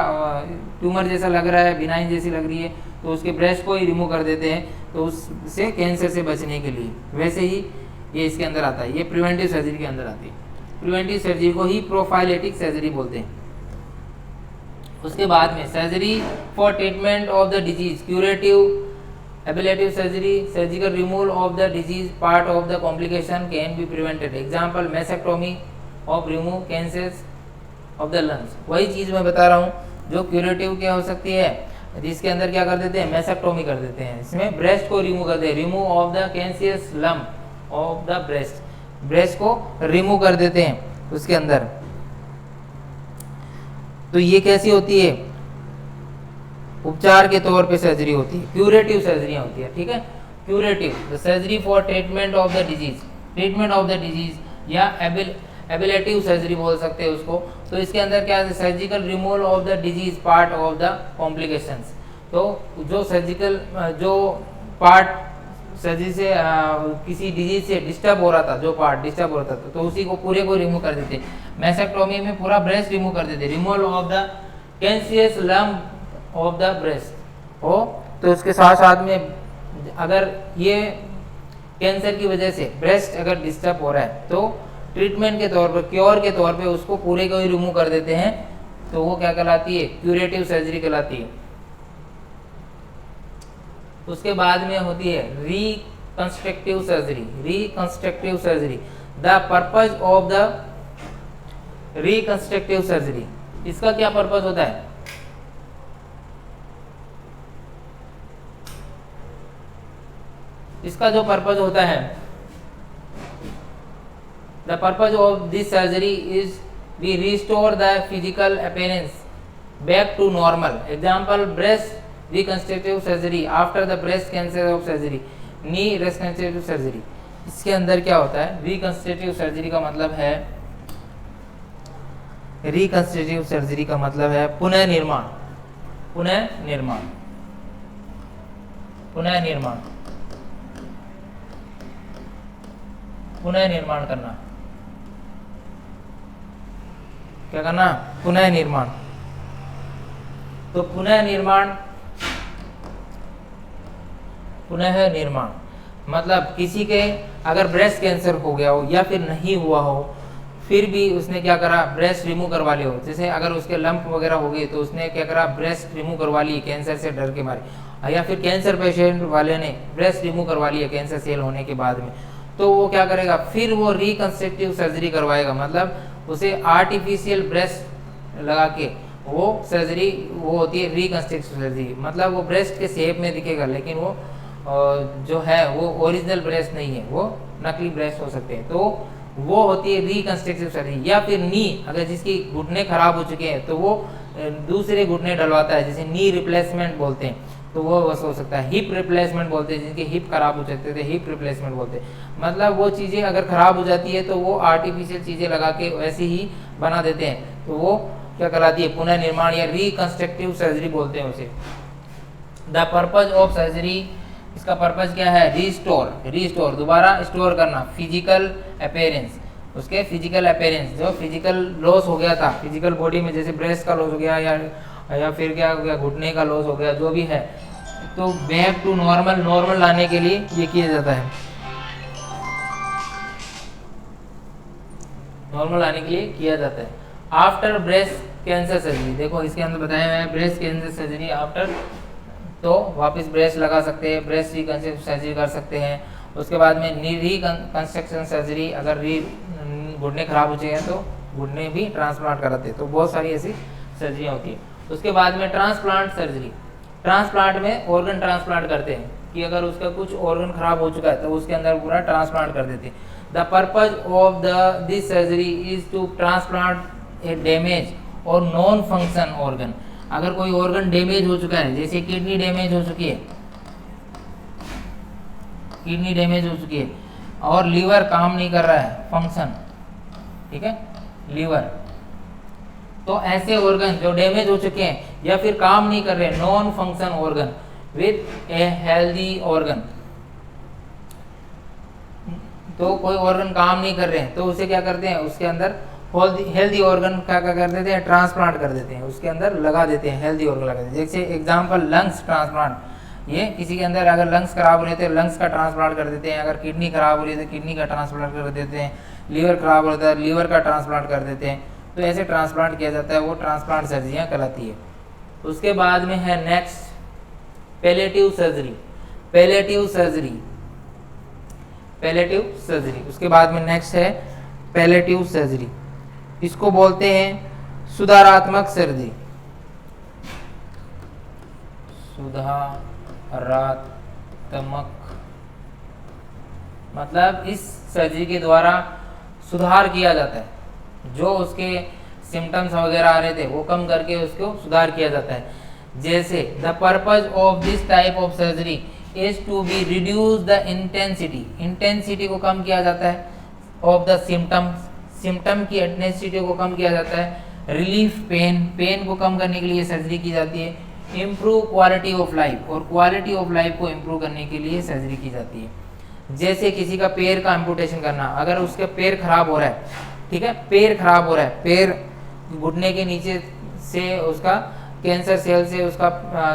ट्यूमर जैसा लग रहा है, बिनाइन जैसी लग रही है, तो उसके ब्रेस्ट को ही रिमूव कर देते हैं, तो उससे कैंसर से बचने के लिए। वैसे ही ये इसके अंदर आता है, ये प्रिवेंटिव सर्जरी के अंदर आती है। प्रिवेंटिव सर्जरी को ही प्रोफाइलेटिक सर्जरी बोलते हैं। उसके बाद में surgery for treatment of the disease, curative ablative surgery, surgical removal of the disease part of the complication can be prevented. Example mastectomy of remove cancers of the lungs. वही चीज़ मैं बता रहा हूँ जो क्यूरेटिव क्या हो सकती है, जिसके अंदर क्या कर देते हैं, मैसेक्टोमी कर देते हैं। इसमें ब्रेस्ट को रिमूव कर देते हैं, remove of the cancerous lump of the breast, breast को रिमूव कर देते हैं उसके अंदर। तो ये कैसी होती है, उपचार के तौर पे सर्जरी होती है, क्यूरेटिव सर्जरी होती है, ठीक है। Curative the surgery for treatment of the disease, treatment of the disease या एबिलेटिव सर्जरी बोल सकते हैं उसको। तो इसके अंदर क्या है, surgical removal of the disease part of the complications. तो जो सर्जिकल जो पार्ट सर्जरी से किसी डिजीज से डिस्टर्ब हो रहा था, जो पार्ट डिस्टर्ब हो रहा था, तो उसी को पूरे को रिमूव कर देते। मैसेक्टोमी में पूरा ब्रेस्ट रिमूव कर देते, removal of the cancerous lump of the breast हो। तो उसके साथ साथ में अगर ये कैंसर की वजह से ब्रेस्ट अगर डिस्टर्ब हो रहा है तो ट्रीटमेंट के तौर पर, क्योर के तौर पे उसको पूरे को ही रिमूव कर देते हैं। तो वो क्या कहलाती है, क्यूरेटिव सर्जरी कहलाती है। उसके बाद में होती है reconstructive surgery. Reconstructive surgery, the purpose of the reconstructive surgery, इसका क्या पर्पज होता है, इसका जो पर्पज होता है, the purpose of this surgery is we restore the physical appearance back to normal. Example breast reconstructive surgery after the breast cancer of surgery, knee reconstructive surgery. इसके अंदर क्या होता है, रिकंस्ट्रक्टिव सर्जरी का मतलब है, रिकंस्ट्रक्टिव सर्जरी का मतलब है पुनः निर्माण, पुनः निर्माण, पुनः निर्माण, पुनः निर्माण करना। क्या करना, पुनः निर्माण। तो पुनः निर्माण, पुनः निर्माण मतलब किसी के अगर ब्रेस्ट कैंसर हो गया हो या फिर नहीं हुआ हो, फिर भी उसने क्या करा, ब्रेस्ट रिमूव करवा लिया हो। जैसे अगर उसके लंप वगैरह हो गए तो उसने क्या करा, ब्रेस्ट रिमूव करवा ली कैंसर से डर के मारे, या फिर कैंसर पेशेंट वाले ने ब्रेस्ट रिमूव करवा लिया कैंसर सेल होने के बाद में, तो वो क्या करेगा, फिर वो रिकंस्ट्रक्टिव सर्जरी करवाएगा। मतलब उसे आर्टिफिशियल ब्रेस्ट लगा के वो सर्जरी, वो होती है रिकंस्ट्रक्टिव सर्जरी। मतलब वो ब्रेस्ट के शेप में दिखेगा लेकिन वो जो है वो ओरिजिनल ब्रेस्ट नहीं है, वो नकली ब्रेस्ट हो सकते हैं। तो वो होती है रिकंस्ट्रक्टिव सर्जरी। या फिर नी, अगर जिसकी घुटने खराब हो चुके हैं तो वो दूसरे घुटने डलवाता है, जैसे नी रिप्लेसमेंट बोलते हैं, तो वो बस हो सकता है। हिप रिप्लेसमेंट बोलते हैं, जिनके हिप खराब हो जाते थे हिप रिप्लेसमेंट बोलते हैं। मतलब वो चीज़ें अगर खराब हो जाती है तो वो आर्टिफिशियल चीज़ें लगा के वैसे ही बना देते हैं, तो वो क्या कहलाती है, पुनः निर्माण या रिकंस्ट्रक्टिव सर्जरी बोलते हैं उसे। द पर्पज ऑफ सर्जरी, इसका पर्पज क्या है, रिस्टोर, रिस्टोर दोबारा स्टोर करना, फिजिकल अपीयरेंस, उसके फिजिकल अपीयरेंस, जो फिजिकल लॉस हो गया था फिजिकल बॉडी में, जैसे ब्रेस्ट का लॉस हो गया या फिर क्या हो गया, घुटने का लॉस हो गया, जो भी है, तो बैक टू नॉर्मल, नॉर्मल लाने के लिए ये किया जाता है, नॉर्मल लाने के लिए किया जाता है। आफ्टर ब्रेस्ट कैंसर सर्जरी, देखो इसके अंदर बताया हुआ है ब्रेस्ट कैंसर सर्जरी आफ्टर, तो वापस ब्रेस्ट लगा सकते हैं, ब्रेस्ट रिकंस्ट्रक्टिव सर्जरी कर सकते हैं। उसके बाद में रिकंस्ट्रक्शन सर्जरी, अगर घुटने खराब हो चुके हैं तो घुटने भी ट्रांसप्लांट कराते हैं। तो बहुत सारी ऐसी सर्जरी होती है। उसके बाद में ट्रांसप्लांट सर्जरी, ट्रांसप्लांट में ऑर्गन ट्रांसप्लांट करते हैं कि अगर उसका कुछ ऑर्गन खराब हो चुका है तो उसके अंदर पूरा ट्रांसप्लांट कर देते हैं। The purpose of this surgery is to transplant a damage और नॉन फंक्शन ऑर्गन। अगर कोई ऑर्गन डैमेज हो चुका है, जैसे किडनी डैमेज हो चुकी है, किडनी डैमेज हो चुकी है और लीवर काम नहीं कर रहा है, फंक्शन, ठीक है, लीवर, तो ऐसे ऑर्गन जो डैमेज हो चुके हैं या फिर काम नहीं कर रहे, non function organ with a healthy organ, तो कोई ऑर्गन काम नहीं कर रहे हैं तो उसे क्या करते हैं, उसके अंदर हेल्दी ऑर्गन क्या कर देते हैं, ट्रांसप्लांट कर देते हैं, उसके अंदर लगा देते हैं, हेल्दी ऑर्गन लगा देते हैं। जैसे एग्जांपल लंग्स ट्रांसप्लांट, ये किसी के अंदर अगर लंग्स खराब हो रहे थे लंग्स का ट्रांसप्लांट कर देते हैं, अगर किडनी खराब हो रही है तो किडनी का ट्रांसप्लांट कर देते हैं, लीवर खराब होता है लीवर का ट्रांसप्लांट कर देते हैं। तो ऐसे ट्रांसप्लांट किया जाता है, वो ट्रांसप्लांट सर्जरियाँ कहलाती है। उसके बाद में है next palliative surgery. Palliative surgery, palliative surgery. उसके बाद में नेक्स्ट है पैलिएटिव सर्जरी। इसको बोलते हैं सुधारात्मक सर्जरी। सुधारात्मक मतलब इस सर्जरी के द्वारा सुधार किया जाता है, जो उसके सिम्टम्स वगैरह आ रहे थे वो कम करके उसको सुधार किया जाता है। जैसे the purpose of this type of surgery is to be reduce the intensity, intensity को कम किया जाता है, ऑफ द सिम्टम्स, सिम्टम की इंटेंसिटी को कम किया जाता है, रिलीफ पेन, पेन को कम करने के लिए सर्जरी की जाती है, इम्प्रूव क्वालिटी ऑफ लाइफ, और क्वालिटी ऑफ लाइफ को इम्प्रूव करने के लिए सर्जरी की जाती है। जैसे किसी का पैर का एम्पुटेशन करना, अगर उसका पैर खराब हो रहा है, ठीक है, पैर खराब हो रहा है, पैर घुटने के नीचे से उसका कैंसर सेल से उसका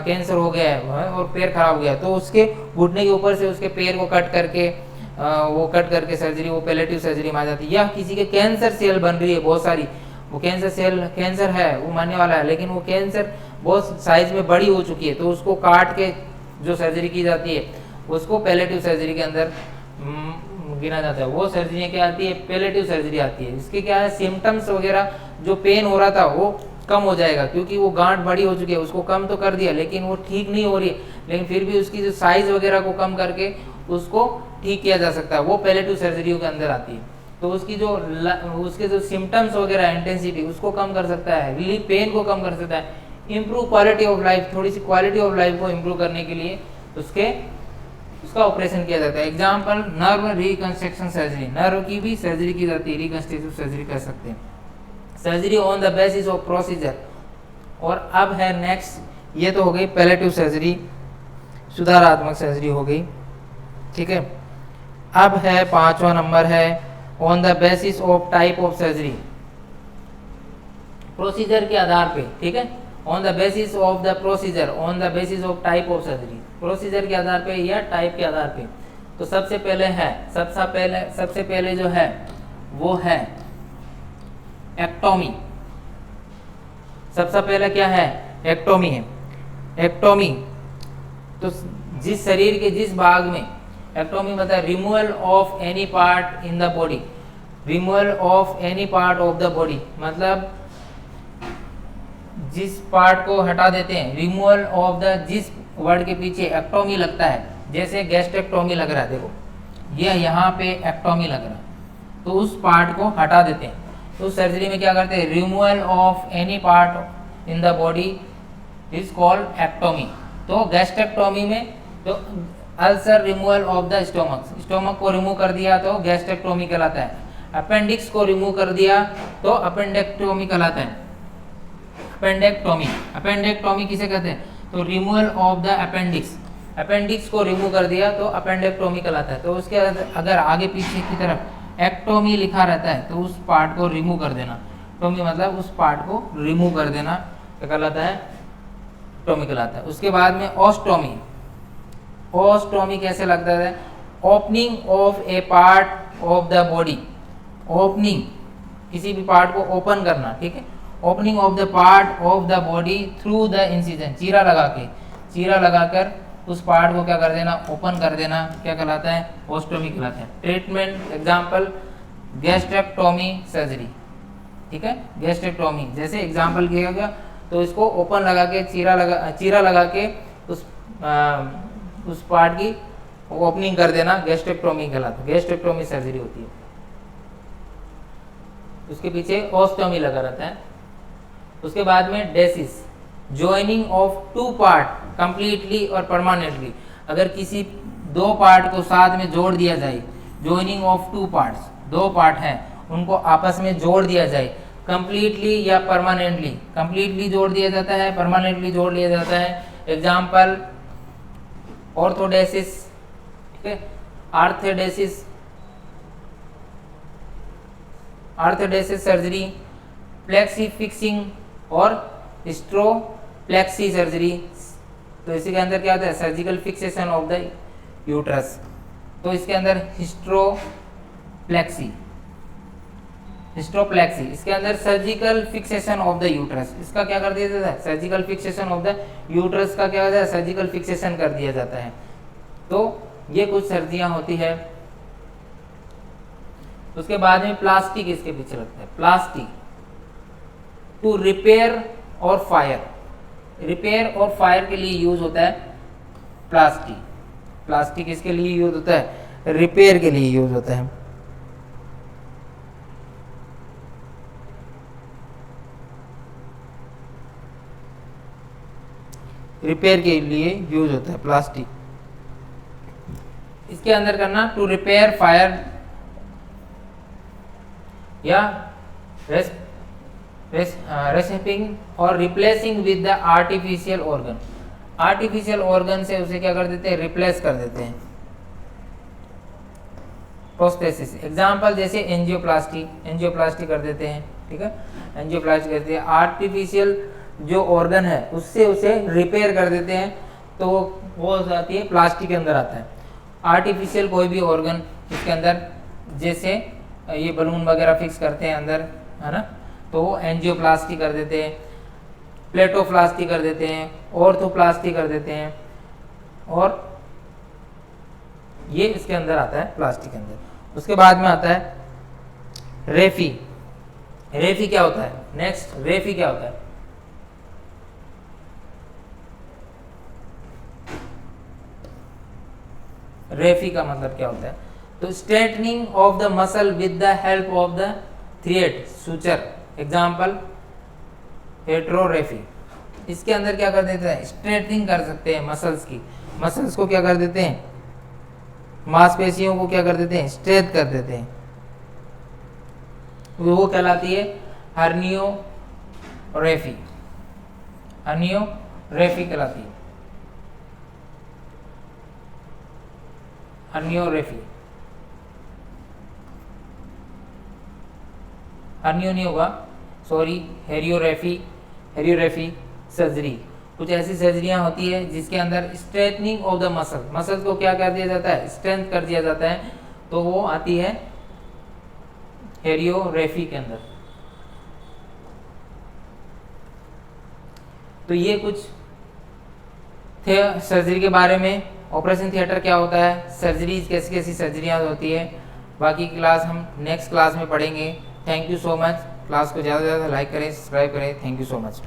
कैंसर हो गया है और पैर खराब हो गया, तो उसके घुटने के ऊपर से उसके पैर को कट करके सर्जरी, वो पैलिएटिव सर्जरी में आ जाती है। या किसी के कैंसर सेल बन रही है बहुत सारी, वो कैंसर सेल, कैंसर है वो मरने वाला है, लेकिन वो कैंसर बहुत साइज में बड़ी हो चुकी है, तो उसको काट के जो सर्जरी की जाती है उसको पैलिएटिव सर्जरी के अंदर गिना जाता है। वो सर्जरी क्या आती है, पैलिएटिव सर्जरी आती है। इसके क्या है, सिम्टम्स वगैरह जो पेन हो रहा था वो कम हो जाएगा, क्योंकि वो गांठ बड़ी हो चुकी है, उसको कम तो कर दिया लेकिन वो ठीक नहीं हो रही है, लेकिन फिर भी उसकी जो साइज वगैरह को कम करके उसको ठीक किया जा सकता है, वो पैलिएटिव सर्जरी के अंदर आती है। तो उसकी जो उसके जो सिम्टम्स वगैरह इंटेंसिटी उसको कम कर सकता है, रिलीफ पेन को कम कर सकता है, इम्प्रूव क्वालिटी ऑफ लाइफ, थोड़ी सी क्वालिटी ऑफ लाइफ को इम्प्रूव करने के लिए उसका ऑपरेशन किया जाता है। Example nerve reconstruction surgery, nerve की भी सर्जरी की जाती है, रिकंस्ट्रक्टिव सर्जरी कर सकते हैं। Surgery on the basis of procedure. और अब है नेक्स्ट, ये तो हो गई पैलिएटिव सर्जरी, सुधारात्मक सर्जरी हो गई, ठीक है। अब है 5वां नंबर है on the basis of type of surgery, procedure के आधार पे, ठीक है, on the basis of the procedure, on the basis of type of surgery, procedure के आधार पे या टाइप के आधार पे। तो सबसे पहले जो है वो है एक्टोमी। सबसे पहले क्या है, एक्टोमी है। एक्टोमी तो जिस शरीर के जिस भाग में, एक्टोमी मतलब removal of any part in the body, removal of any part of the body, मतलब जिस पार्ट को हटा देते हैं, रिमूवल ऑफ द, जिस वर्ड के पीछे एक्टोमी लगता है, जैसे गैस्ट्रेक्टोमी लग रहा है, देखो ये यहाँ पे एक्टोमी लग रहा है, तो उस पार्ट को हटा देते हैं। तो सर्जरी में क्या करते हैं, removal of any part in the body is called ectomy. तो गैस्ट्रेक्टोमी में तो ulcer removal of the stomach, stomach को रिमूव कर दिया तो गैस्ट्रेक्टोमी कहलाता है। अपेंडिक्स को रिमूव कर दिया तो अपेंडेक्टोमी कहलाता है। अपेंडेक्टोमी, अपेंडेक्टोमी किसे कहते हैं, तो removal of the appendix, appendix को रिमूव कर दिया तो अपेंडेक्टोमी कहलाता है। तो उसके अगर आगे पीछे की तरफ एक्टोमी लिखा रहता है तो उस पार्ट को रिमूव कर देना, टोमी मतलब उस पार्ट को रिमूव कर देना क्या कहलाता है, टोमी कहलाता है। उसके बाद में ऑस्टोमी, ऑस्टोमी कैसे लगता है, opening of A part of the body, opening किसी भी पार्ट को ओपन करना, ठीक है, opening of the part of the body through the incision, चीरा लगाकर उस पार्ट को क्या कर देना, ओपन कर देना, क्या कहलाता है, ओस्टोमी कहलाता है। ट्रीटमेंट एग्जांपल गैस्ट्रेक्टोमी सर्जरी, ठीक है, गैस्ट्रेक्टोमी जैसे एग्जांपल किया गया, तो इसको ओपन लगा के चीरा लगा के उस पार्ट की ओपनिंग कर देना, गैस्ट्रेक्टोमी कहलाता है, गैस्ट्रेक्टोमी सर्जरी होती है। उसके पीछे ओस्टोमी लगा रहता है। उसके बाद में डेसिस, joining of two part completely और परमानेंटली, अगर किसी दो पार्ट को साथ में जोड़ दिया जाए, ज्वाइनिंग ऑफ टू पार्ट्स, दो पार्ट हैं उनको आपस में जोड़ दिया जाए, कंप्लीटली या परमानेंटली, कंप्लीटली जोड़ दिया जाता है, परमानेंटली जोड़ लिया जाता है। एग्जाम्पल ऑर्थोडेसिस, ठीक है, आर्थोडेसिस, आर्थोडेसिस सर्जरी, प्लेक्सी फिक्सिंग और स्ट्रोप्लेक्सी सर्जरी, तो इसी के अंदर क्या होता है, surgical fixation of the uterus. तो इसके अंदर हिस्ट्रोप्लेक्सी, इसके अंदर surgical fixation of the uterus, इसका क्या कर दिया जाता है, surgical fixation of the uterus का क्या होता है, सर्जिकल फिक्सेशन कर दिया जाता है। तो ये कुछ सर्जरियां होती है। उसके बाद में प्लास्टिक इसके पीछे लगता है, प्लास्टिक टू रिपेयर और फायर, रिपेयर और फायर के लिए यूज होता है प्लास्टिक। प्लास्टिक इसके लिए यूज होता है, रिपेयर के लिए यूज होता है। रिपेयर के लिए यूज होता है प्लास्टिक। इसके अंदर करना टू रिपेयर फायर या रेसिपिंग और replacing with the artificial organ, artificial organ से उसे क्या कर देते हैं, रिप्लेस कर देते हैं। प्रोस्थेसिस एग्जांपल जैसे एंजियोप्लास्टी, एंजियोप्लास्टी कर देते हैं, ठीक है, एंजियोप्लास्टी करते हैं, आर्टिफिशियल जो ऑर्गन है उससे उसे रिपेयर कर देते हैं, तो वो हो जाती है प्लास्टिक के अंदर आता है। आर्टिफिशियल कोई भी ऑर्गन इसके अंदर, जैसे ये बलून वगैरह फिक्स करते हैं अंदर, है ना, तो वो एंजियोप्लास्टी कर देते हैं, प्लेटोप्लास्टी कर देते हैं, ऑर्थोप्लास्टी कर देते हैं, और ये इसके अंदर आता है प्लास्टिक के अंदर। उसके बाद में आता है रेफी। रेफी क्या होता है, नेक्स्ट रेफी क्या होता है, रेफी का मतलब क्या होता है, तो straightening of the muscle with the help of the thread suture, example herniorrhaphy. इसके अंदर क्या कर देते हैं, स्ट्रेटनिंग कर सकते हैं मसल्स की, मसल्स को क्या कर देते हैं, मांसपेशियों को क्या कर देते हैं, स्ट्रेट कर देते हैं, वो कहलाती है हर्नियोरेफी, हर्नियोरेफी कहलाती है, हर्नियोरेफी। हर्नियो नहीं होगा, सॉरी, हेरियोरेफी, हेरियोरेफी सर्जरी। कुछ ऐसी सर्जरियां होती है जिसके अंदर straightening of the muscle, muscle को क्या कर दिया जाता है, स्ट्रेंथ कर दिया जाता है, तो वो आती है हेरियोरेफी के अंदर। तो ये कुछ थे सर्जरी के बारे में। ऑपरेशन थिएटर क्या होता है, सर्जरीज कैसी कैसी सर्जरियां होती है, बाकी क्लास हम नेक्स्ट क्लास में पढ़ेंगे। Thank you so much. Class को ज़्यादा से ज़्यादा लाइक करें, सब्सक्राइब करें। Thank you so much.